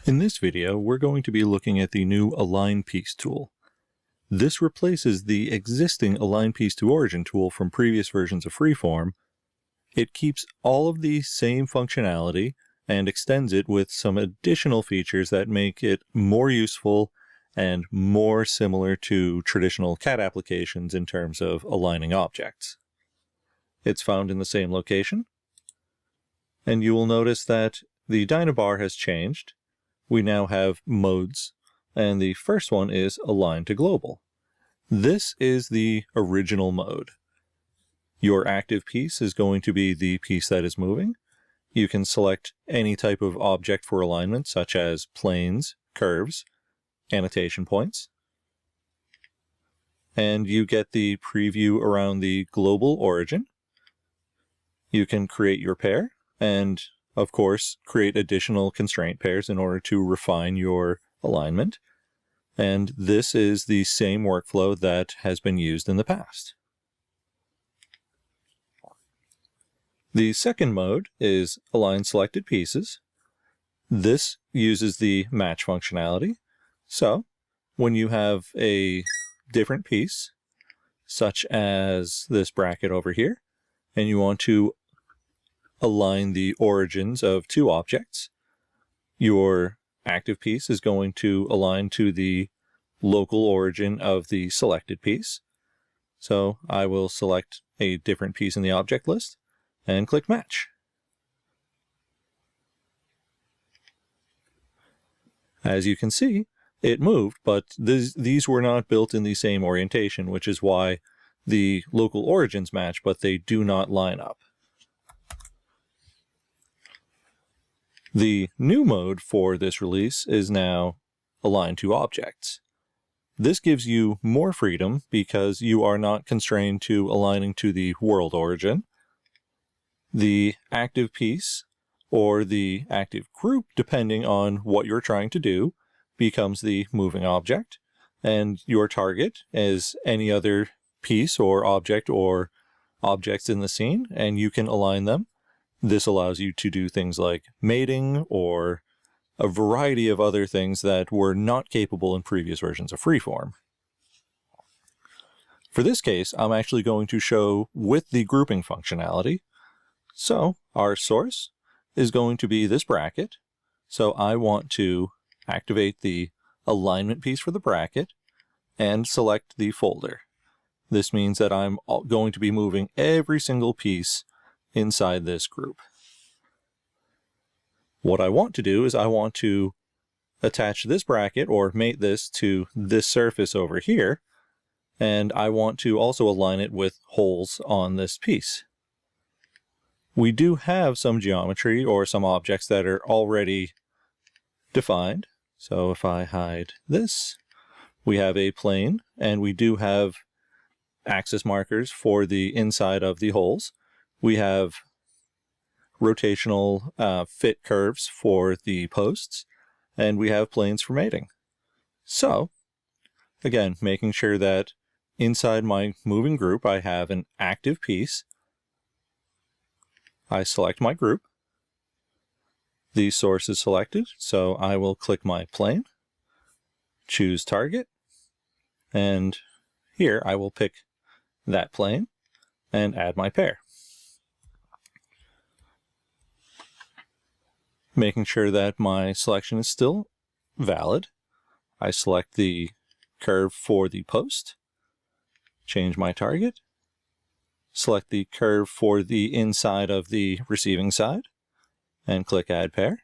In this video, we're going to be looking at the new Align Piece tool. This replaces the existing Align Piece to Origin tool from previous versions of Freeform. It keeps all of the same functionality and extends it with some additional features that make it more useful and more similar to traditional CAD applications in terms of aligning objects. It's found in the same location, and you will notice that the Dynabar has changed. We now have modes, and the first one is Align to Global. This is the original mode. Your active piece is going to be the piece that is moving. You can select any type of object for alignment, such as planes, curves, annotation points. And you get the preview around the global origin. You can create your pair, and of course, create additional constraint pairs in order to refine your alignment. And this is the same workflow that has been used in the past. The second mode is Align Selected Pieces. This uses the match functionality. So, when you have a different piece, such as this bracket over here, and you want to align the origins of two objects, your active piece is going to align to the local origin of the selected piece. So I will select a different piece in the object list and click Match. As you can see, it moved, but these were not built in the same orientation, which is why the local origins match, but they do not line up. The new mode for this release is now Align to Objects. This gives you more freedom because you are not constrained to aligning to the world origin. The active piece, or the active group, depending on what you're trying to do, becomes the moving object, and your target is any other piece or objects in the scene, and you can align them. This allows you to do things like mating or a variety of other things that were not capable in previous versions of Freeform. For this case, I'm actually going to show with the grouping functionality. So our source is going to be this bracket. So I want to activate the alignment piece for the bracket and select the folder. This means that I'm going to be moving every single piece inside this group. What I want to do is I want to attach this bracket or mate this to this surface over here, and I want to also align it with holes on this piece. We do have some geometry or some objects that are already defined. So if I hide this, we have a plane, and we do have axis markers for the inside of the holes. We have rotational fit curves for the posts, and we have planes for mating. So, again, making sure that inside my moving group I have an active piece. I select my group. The source is selected, so I will click my plane, choose target, and here I will pick that plane and add my pair. Making sure that my selection is still valid, I select the curve for the post, change my target, select the curve for the inside of the receiving side, and click Add Pair,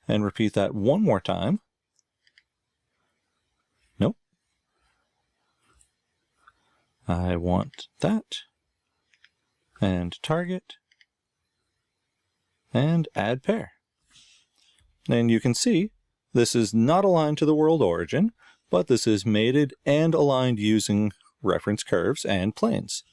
and repeat that one more time. Nope. I want that, and target, and Add Pair. And you can see this is not aligned to the world origin, but this is mated and aligned using reference curves and planes.